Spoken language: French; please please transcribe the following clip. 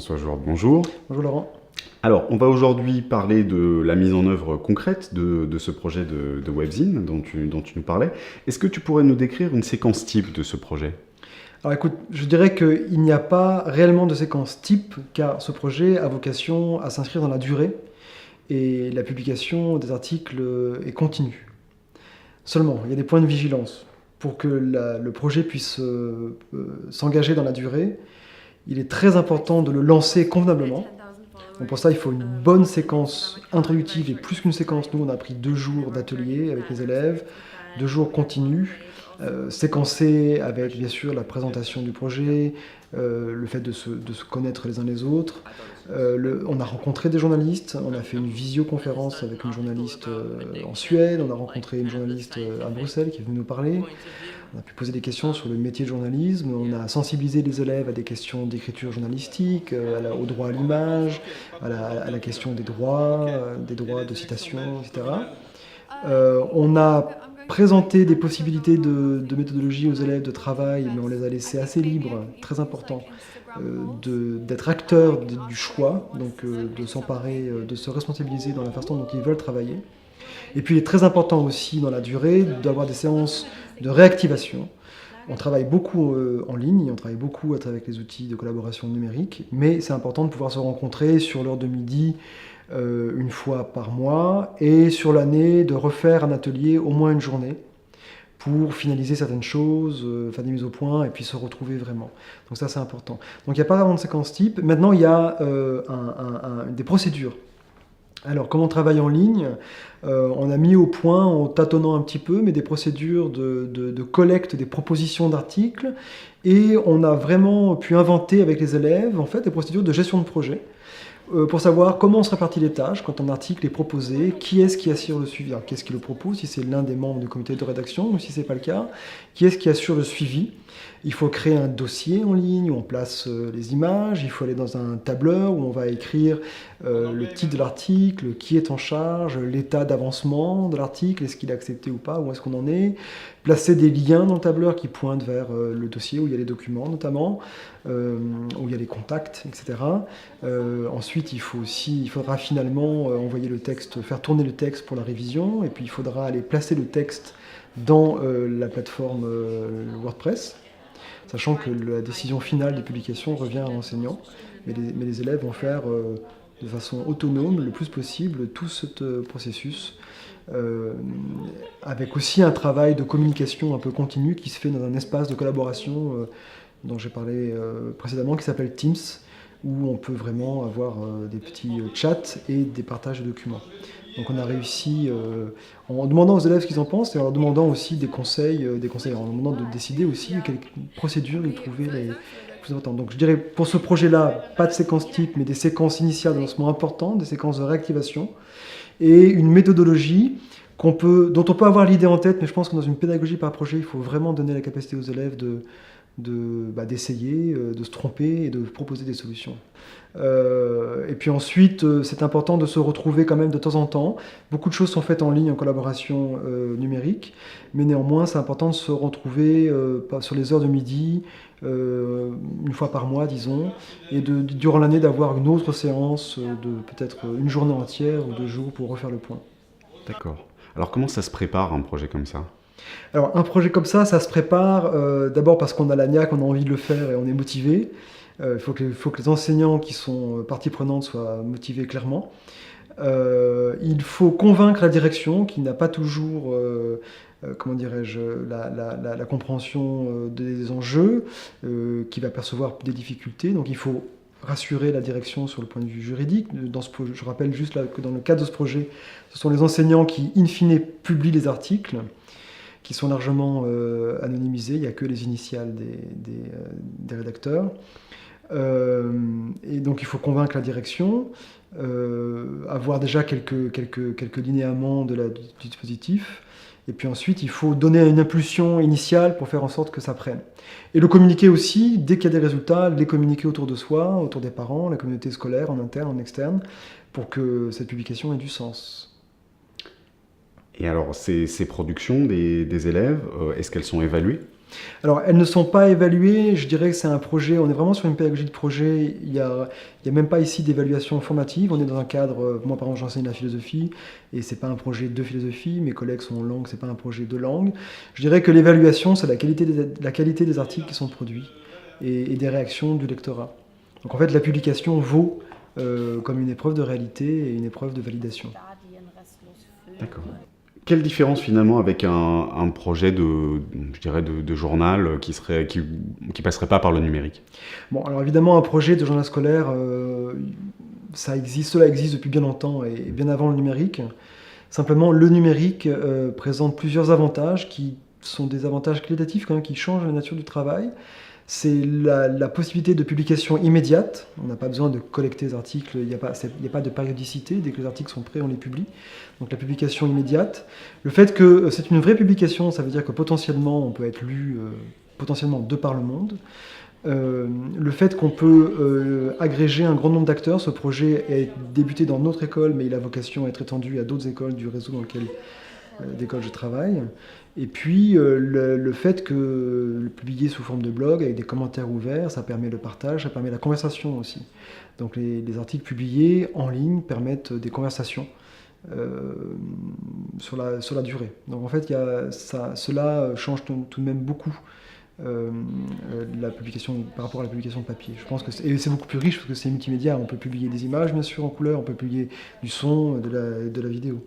François Jourde, bonjour. Bonjour Laurent. Alors, on va aujourd'hui parler de la mise en œuvre concrète de ce projet de webzine dont tu nous parlais. Est-ce que tu pourrais nous décrire une séquence type de ce projet ? Alors écoute, je dirais qu'il n'y a pas réellement de séquence type, car ce projet a vocation à s'inscrire dans la durée et la publication des articles est continue. Seulement, il y a des points de vigilance. Pour que le projet puisse s'engager dans la durée, il est très important de le lancer convenablement. Donc pour ça, il faut une bonne séquence introductive, et plus qu'une séquence, nous on a pris 2 jours d'atelier avec les élèves, 2 jours continus, séquencés avec bien sûr la présentation du projet, le fait de se connaître les uns les autres. On a rencontré des journalistes, on a fait une visioconférence avec une journaliste en Suède, on a rencontré une journaliste à Bruxelles qui est venue nous parler. On a pu poser des questions sur le métier de journalisme, on a sensibilisé les élèves à des questions d'écriture journalistique, au droit à l'image, à la question des droits de citation, etc. On a présenté des possibilités de méthodologie aux élèves de travail, mais on les a laissés assez libres, très important, d'être acteurs du choix, donc de s'emparer, de se responsabiliser dans la façon dont ils veulent travailler. Et puis il est très important aussi dans la durée d'avoir des séances de réactivation. On travaille beaucoup en ligne, on travaille beaucoup avec les outils de collaboration numérique, mais c'est important de pouvoir se rencontrer sur l'heure de midi une fois par mois, et sur l'année de refaire un atelier au moins une journée pour finaliser certaines choses, faire des mises au point et puis se retrouver vraiment. Donc ça c'est important. Donc il n'y a pas vraiment de séquence type. Maintenant il y a des procédures. Alors, comment on travaille en ligne ? On a mis au point, en tâtonnant un petit peu, mais des procédures de collecte des propositions d'articles, et on a vraiment pu inventer avec les élèves en fait, des procédures de gestion de projet pour savoir comment on se répartit les tâches quand un article est proposé, qui est-ce qui assure le suivi, alors, qui est-ce qui le propose, si c'est l'un des membres du comité de rédaction ou si ce n'est pas le cas, qui est-ce qui assure le suivi. Il faut créer un dossier en ligne où on place les images, il faut aller dans un tableur où on va écrire le titre de l'article, qui est en charge, l'état d'avancement de l'article, est-ce qu'il est accepté ou pas, où est-ce qu'on en est, placer des liens dans le tableur qui pointent vers le dossier où il y a les documents notamment, où il y a les contacts, etc. Ensuite, il faudra finalement envoyer le texte, faire tourner le texte pour la révision, et puis il faudra aller placer le texte dans la plateforme WordPress, sachant que la décision finale de publication revient à l'enseignant, mais les élèves vont faire de façon autonome, le plus possible, tout ce processus, avec aussi un travail de communication un peu continu qui se fait dans un espace de collaboration dont j'ai parlé précédemment, qui s'appelle Teams, où on peut vraiment avoir des petits chats et des partages de documents. Donc on a réussi, en demandant aux élèves ce qu'ils en pensent, et en leur demandant aussi des conseils, en leur demandant de décider aussi quelles procédures ils trouvaient les plus importantes. Donc je dirais, pour ce projet-là, pas de séquence type, mais des séquences initiales de lancement importantes, des séquences de réactivation, et une méthodologie dont on peut avoir l'idée en tête, mais je pense que dans une pédagogie par projet, il faut vraiment donner la capacité aux élèves d'essayer, de se tromper et de proposer des solutions. Et puis ensuite, c'est important de se retrouver quand même de temps en temps. Beaucoup de choses sont faites en ligne, en collaboration numérique, mais néanmoins, c'est important de se retrouver sur les heures de midi, une fois par mois, disons, et durant l'année d'avoir une autre séance de peut-être une journée entière ou 2 jours pour refaire le point. D'accord. Alors comment ça se prépare un projet comme ça ? Alors un projet comme ça se prépare d'abord parce qu'on a la niaque, on a envie de le faire et on est motivé. Il faut que les enseignants qui sont partie prenante soient motivés clairement. Il faut convaincre la direction qui n'a pas toujours comment dirais-je, la compréhension des enjeux, qui va percevoir des difficultés. Donc il faut rassurer la direction sur le point de vue juridique. Je rappelle juste là que dans le cadre de ce projet, ce sont les enseignants qui, in fine, publient les articles, qui sont largement anonymisés, il n'y a que les initiales des rédacteurs. Et donc il faut convaincre la direction, avoir déjà quelques linéaments du dispositif, et puis ensuite il faut donner une impulsion initiale pour faire en sorte que ça prenne. Et le communiquer aussi, dès qu'il y a des résultats, les communiquer autour de soi, autour des parents, la communauté scolaire, en interne, en externe, pour que cette publication ait du sens. Et alors, ces productions des élèves, est-ce qu'elles sont évaluées ? Alors, elles ne sont pas évaluées, je dirais que c'est un projet, on est vraiment sur une pédagogie de projet, il y a même pas ici d'évaluation formative, on est dans un cadre, moi par exemple j'enseigne la philosophie, et c'est pas un projet de philosophie, mes collègues sont en langue, c'est pas un projet de langue. Je dirais que l'évaluation, c'est la qualité des articles qui sont produits, et des réactions du lectorat. Donc en fait, la publication vaut comme une épreuve de réalité et une épreuve de validation. D'accord. Quelle différence finalement avec un projet je dirais de journal qui passerait pas par le numérique? Bon, alors évidemment, un projet de journal scolaire, cela existe depuis bien longtemps et bien avant le numérique. Simplement, le numérique présente plusieurs avantages qui sont des avantages qualitatifs quand même, qui changent la nature du travail. C'est la possibilité de publication immédiate. On n'a pas besoin de collecter les articles, il n'y a pas de périodicité. Dès que les articles sont prêts, on les publie. Donc la publication immédiate. Le fait que c'est une vraie publication, ça veut dire que potentiellement on peut être lu potentiellement de par le monde. Le fait qu'on peut agréger un grand nombre d'acteurs, ce projet est débuté dans notre école, mais il a vocation à être étendu à d'autres écoles du réseau dans lequel je travaille. Et puis le fait que le publier sous forme de blog avec des commentaires ouverts, ça permet le partage, ça permet la conversation aussi. Donc les articles publiés en ligne permettent des conversations sur la durée. Donc en fait, cela change tout de même beaucoup la publication par rapport à la publication de papier. Je pense que c'est beaucoup plus riche parce que c'est multimédia. On peut publier des images bien sûr en couleur, on peut publier du son, de la vidéo.